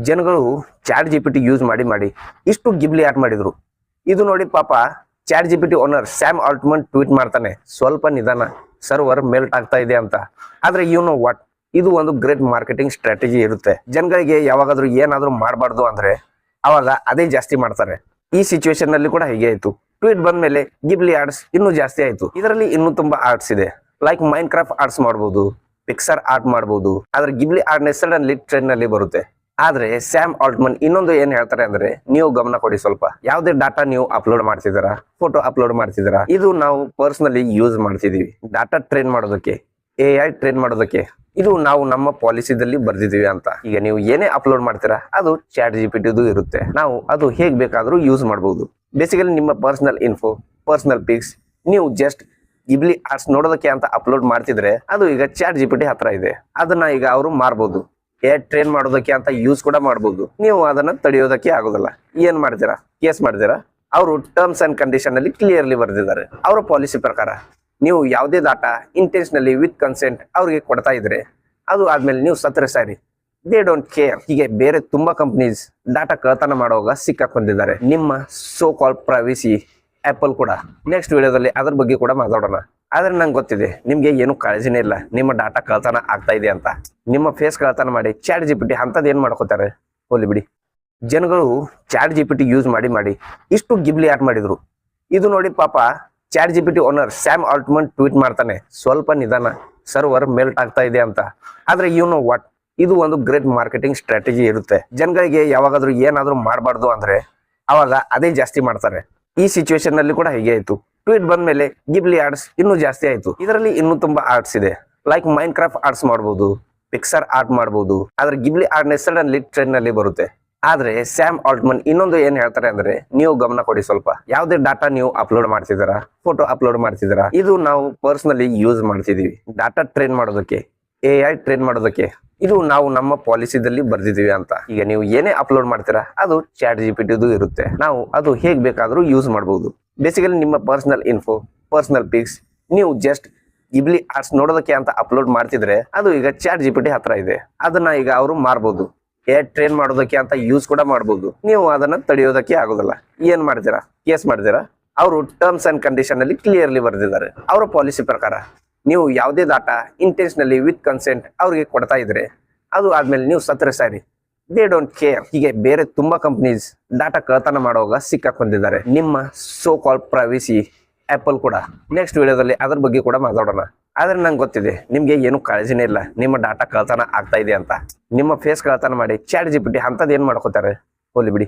ಜನಗಳು chat GPT use ಮಾಡಿ ಇಷ್ಟು ಗಿಬ್ಲಿ ಆಟ್ ಮಾಡಿದ್ರು. ಇದು ನೋಡಿ ಪಾಪ chat GPT owner Sam Altman tweet ಮಾಡ್ತಾನೆ, ಸ್ವಲ್ಪ ನಿಧಾನ, ಸರ್ವರ್ ಮೆಲ್ಟ್ ಆಗ್ತಾ ಇದೆ ಅಂತ. ಆದ್ರೆ ಯು ನೋ ವಾಟ್, ಇದು ಒಂದು ಗ್ರೇಟ್ ಮಾರ್ಕೆಟಿಂಗ್ ಸ್ಟ್ರಾಟಜಿ ಇರುತ್ತೆ. ಜನಗಳಿಗೆ ಯಾವಾಗಾದ್ರೂ ಏನಾದ್ರೂ ಮಾಡಬಾರ್ದು ಅಂದ್ರೆ ಅವಾಗ ಅದೇ ಜಾಸ್ತಿ ಮಾಡ್ತಾರೆ. ಈ ಸಿಚುವೇಶನ್ ನಲ್ಲಿ ಕೂಡ ಹೀಗೆ ಆಯ್ತು. ಟ್ವೀಟ್ ಬಂದ ಮೇಲೆ ಗಿಬ್ಲಿ ಆರ್ಟ್ಸ್ ಇನ್ನೂ ಜಾಸ್ತಿ ಆಯ್ತು. ಇದರಲ್ಲಿ ಇನ್ನೂ ತುಂಬಾ ಆರ್ಟ್ಸ್ ಇದೆ, ಲೈಕ್ ಮೈನ್ ಕ್ರಾಫ್ಟ್ ಆರ್ಟ್ಸ್ ಮಾಡಬಹುದು, ಪಿಕ್ಸರ್ ಆರ್ಟ್ ಮಾಡಬಹುದು. ಆದ್ರೆ ಗಿಬ್ಲಿ ಆರ್ಟ್ ಸಡನ್ಲಿ ಟ್ರೆಂಡ್ ನಲ್ಲಿ ಬರುತ್ತೆ. ಆದ್ರೆ ಸ್ಯಾಮ್ ಆಲ್ಟ್ಮನ್ ಇನ್ನೊಂದು ಏನ್ ಹೇಳ್ತಾರೆ ಅಂದ್ರೆ, ನೀವು ಗಮನ ಕೊಡಿ ಸ್ವಲ್ಪ. ಯಾವ್ದೇ ಡಾಟಾ ನೀವು ಅಪ್ಲೋಡ್ ಮಾಡ್ತಿದ್ದೀರಾ, ಫೋಟೋ ಅಪ್ಲೋಡ್ ಮಾಡ್ತಿದ್ದೀರಾ, ಇದು ನಾವು ಪರ್ಸನಲಿ ಯೂಸ್ ಮಾಡ್ತಿದೀವಿ ಡಾಟಾ ಟ್ರೈನ್ ಮಾಡೋದಕ್ಕೆ, AI ಟ್ರೈನ್ ಮಾಡೋದಕ್ಕೆ. ಇದು ನಾವು ನಮ್ಮ ಪಾಲಿಸಿದಲ್ಲಿ ಬರ್ದಿದೀವಿ ಅಂತ. ಈಗ ನೀವು ಏನೇ ಅಪ್ಲೋಡ್ ಮಾಡ್ತೀರಾ ಅದು ಚಾಟ್ ಜಿಪಿಟಿದು ಇರುತ್ತೆ. ನಾವು ಅದು ಹೇಗ್ ಬೇಕಾದ್ರೂ ಯೂಸ್ ಮಾಡಬಹುದು. ಬೇಸಿಕಲಿ ನಿಮ್ಮ ಪರ್ಸನಲ್ ಇನ್ಫೋ, ಪರ್ಸನಲ್ ಪಿಕ್ಸ್ ನೀವು ಜಸ್ಟ್ ಗಿಬ್ಲಿ ಆರ್ಟ್ಸ್ ನೋಡೋದಕ್ಕೆ ಅಂತ ಅಪ್ಲೋಡ್ ಮಾಡ್ತಿದ್ರೆ ಅದು ಈಗ ಚಾಟ್ ಜಿಪಿಟಿ ಹತ್ರ ಇದೆ. ಅದನ್ನ ಈಗ ಅವರು ಮಾರ್ಬೋದು. ಟ್ರೈನ್ ಮಾಡೋದಕ್ಕೆ ಅಂತ ಯೂಸ್ ಕೂಡ ಮಾಡಬಹುದು. ನೀವು ಅದನ್ನ ತಡೆಯೋದಕ್ಕೆ ಆಗೋದಿಲ್ಲ. ಏನ್ ಮಾಡ್ತೀರಾ, ಕೇಸ್ ಮಾಡ್ತೀರಾ. ಅವರು ಟರ್ಮ್ಸ್ ಅಂಡ್ ಕಂಡೀಷನ್ ಅಲ್ಲಿ ಕ್ಲಿಯರ್ಲಿ ಬರೆದಿದ್ದಾರೆ. ಅವರ ಪಾಲಿಸಿ ಪ್ರಕಾರ ನೀವು ಯಾವುದೇ ಡಾಟಾ ಇಂಟೆನ್ಷನಲಿ ವಿತ್ ಕನ್ಸೆಂಟ್ ಅವ್ರಿಗೆ ಕೊಡ್ತಾ ಇದ್ರೆ, ಅದು ಆದ್ಮೇಲೆ ನೀವು ಸತ್ರೆ ಸಾರಿ, ದೇ ಡೋಂಟ್ ಕೇರ್. ಹೀಗೆ ಬೇರೆ ತುಂಬಾ ಕಂಪನೀಸ್ ಡಾಟಾ ಕಳ್ತನ ಮಾಡುವಾಗ ಸಿಕ್ಕಾಕೊಂಡಿದ್ದಾರೆ. ನಿಮ್ಮ ಸೋ ಕಾಲ್ ಪ್ರೈವಸಿ ಆಪಲ್ ಕೂಡ. ನೆಕ್ಸ್ಟ್ ವಿಡಿಯೋದಲ್ಲಿ ಅದ್ರ ಬಗ್ಗೆ ಕೂಡ ಮಾತಾಡೋಣ. ಆದ್ರೆ ನಂಗೆ ಗೊತ್ತಿದೆ ನಿಮ್ಗೆ ಏನು ಕಾಳಜಿನೇ ಇಲ್ಲ ನಿಮ್ಮ ಡಾಟಾ ಕಳ್ತನ ಆಗ್ತಾ ಇದೆ ಅಂತ. ನಿಮ್ಮ ಫೇಸ್ ಕಳ್ತನ ಮಾಡಿ ಚಾಟ್ ಜಿಪಿಟಿ ಅಂತದ್ ಏನ್ ಮಾಡ್ಕೋತಾರೆ, ಹೋಲಿ ಬಿಡಿ. ಜನಗಳು ಚಾಟ್ ಜಿಪಿಟಿ ಯೂಸ್ ಮಾಡಿ ಇಷ್ಟು ಗಿಬ್ಲಿ ಆಟ್ ಮಾಡಿದ್ರು. ಇದು ನೋಡಿ ಪಾಪ chat GPT owner Sam Altman tweet ಮಾಡ್ತಾನೆ, ಸ್ವಲ್ಪ ನಿಧಾನ, ಸರ್ವರ್ ಮೆಲ್ಟ್ ಆಗ್ತಾ ಇದೆ ಅಂತ. ಆದ್ರೆ ಯು ನೋ ವಾಟ್, ಇದು ಒಂದು ಗ್ರೇಟ್ ಮಾರ್ಕೆಟಿಂಗ್ ಸ್ಟ್ರಾಟಜಿ ಇರುತ್ತೆ. ಜನಗಳಿಗೆ ಯಾವಾಗಾದ್ರೂ ಏನಾದ್ರೂ ಮಾಡಬಾರ್ದು ಅಂದ್ರೆ ಅವಾಗ ಅದೇ ಜಾಸ್ತಿ ಮಾಡ್ತಾರೆ. ಈ ಸಿಚುವೇಶನ್ ನಲ್ಲಿ ಕೂಡ ಹೀಗೆ ಆಯ್ತು. ಟ್ವೀಟ್ ಬಂದ ಮೇಲೆ ಗಿಬ್ಲಿ ಆರ್ಟ್ಸ್ ಇನ್ನೂ ಜಾಸ್ತಿ ಆಯ್ತು. ಇದರಲ್ಲಿ ಇನ್ನೂ ತುಂಬಾ ಆರ್ಟ್ಸ್ ಇದೆ, ಲೈಕ್ ಮೈನ್ ಕ್ರಾಫ್ಟ್ ಆರ್ಟ್ಸ್ ಮಾಡಬಹುದು, ಪಿಕ್ಸರ್ ಆರ್ಟ್ ಮಾಡಬಹುದು. ಆದ್ರೆ ಗಿಬ್ಲಿ ಆರ್ಟ್ ಸಡನ್ಲಿ ಟ್ರೆಂಡ್ ನಲ್ಲಿ ಬರುತ್ತೆ. ಆದ್ರೆ ಸ್ಯಾಮ್ ಆಲ್ಟ್ಮನ್ ಇನ್ನೊಂದು ಏನ್ ಹೇಳ್ತಾರೆ ಅಂದ್ರೆ, ನೀವು ಗಮನ ಕೊಡಿ ಸ್ವಲ್ಪ. ಯಾವ್ದೇ ಡಾಟಾ ನೀವು ಅಪ್ಲೋಡ್ ಮಾಡ್ತಿದ್ದೀರಾ, ಫೋಟೋ ಅಪ್ಲೋಡ್ ಮಾಡ್ತಿದ್ದೀರಾ, ಇದು ನಾವು ಪರ್ಸನಲಿ ಯೂಸ್ ಮಾಡ್ತಿದೀವಿ ಡಾಟಾ ಟ್ರೈನ್ ಮಾಡೋದಕ್ಕೆ, AI ಟ್ರೈನ್ ಮಾಡೋದಕ್ಕೆ. ಇದು ನಾವು ನಮ್ಮ ಪಾಲಿಸಿದಲ್ಲಿ ಬರ್ದಿದೀವಿ ಅಂತ. ಈಗ ನೀವು ಏನೇ ಅಪ್ಲೋಡ್ ಮಾಡ್ತೀರಾ ಅದು ಚಾಟ್ ಜಿಪಿಟಿದು ಇರುತ್ತೆ. ನಾವು ಅದು ಹೇಗ್ ಬೇಕಾದ್ರೂ ಯೂಸ್ ಮಾಡಬಹುದು. ಬೇಸಿಕಲಿ ನಿಮ್ಮ ಪರ್ಸನಲ್ ಇನ್ಫೋ, ಪರ್ಸನಲ್ ಪಿಕ್ಸ್ ನೀವು ಜಸ್ಟ್ ಗಿಬ್ಲಿ ಆರ್ಟ್ಸ್ ನೋಡೋದಕ್ಕೆ ಅಂತ ಅಪ್ಲೋಡ್ ಮಾಡ್ತಿದ್ರೆ ಅದು ಈಗ ಚಾಟ್ ಜಿಪಿಟಿ ಹತ್ರ ಇದೆ. ಅದನ್ನ ಈಗ ಅವರು ಮಾರ್ಬೋದು. ಟ್ರೈನ್ ಮಾಡೋದಕ್ಕೆ ಅಂತ ಯೂಸ್ ಕೂಡ ಮಾಡಬಹುದು. ನೀವು ಅದನ್ನ ತಡೆಯೋದಕ್ಕೆ ಆಗೋದಿಲ್ಲ. ಏನ್ ಮಾಡ್ತೀರಾ, ಕೇಸ್ ಮಾಡ್ತೀರಾ. ಅವರು ಟರ್ಮ್ಸ್ ಅಂಡ್ ಕಂಡೀಷನ್ ಅಲ್ಲಿ ಕ್ಲಿಯರ್ಲಿ ಬರೆದಿದ್ದಾರೆ. ಅವರ ಪಾಲಿಸಿ ಪ್ರಕಾರ ನೀವು ಯಾವುದೇ ಡಾಟಾ ಇಂಟೆನ್ಷನಲಿ ವಿತ್ ಕನ್ಸೆಂಟ್ ಅವ್ರಿಗೆ ಕೊಡ್ತಾ ಇದ್ರೆ, ಅದು ಆದ್ಮೇಲೆ ನೀವು ಸತ್ರೆ ಸಾರಿ, ದೇ ಡೋಂಟ್ ಕೇರ್. ಹೀಗೆ ಬೇರೆ ತುಂಬಾ ಕಂಪನೀಸ್ ಡಾಟಾ ಕಳ್ತನ ಮಾಡುವಾಗ ಸಿಕ್ಕಾಕೊಂಡಿದ್ದಾರೆ. ನಿಮ್ಮ ಸೋ ಕಾಲ್ ಪ್ರೈವಸಿ ಆಪಲ್ ಕೂಡ. ನೆಕ್ಸ್ಟ್ ವಿಡಿಯೋದಲ್ಲಿ ಅದ್ರ ಬಗ್ಗೆ ಕೂಡ ಮಾತಾಡೋಣ. ಆದ್ರೆ ನಂಗೆ ಗೊತ್ತಿದೆ ನಿಮ್ಗೆ ಏನು ಕಾಳಜಿನೇ ಇಲ್ಲ ನಿಮ್ಮ ಡಾಟಾ ಕಳ್ತನ ಆಗ್ತಾ ಇದೆ ಅಂತ. ನಿಮ್ಮ ಫೇಸ್ ಕಳ್ತನ ಮಾಡಿ ಚಾಟ್ ಜಿಪಿಟಿ ಅಂತದ್ ಏನ್ ಮಾಡ್ಕೋತಾರೆ, ಹೋಲಿ ಬಿಡಿ.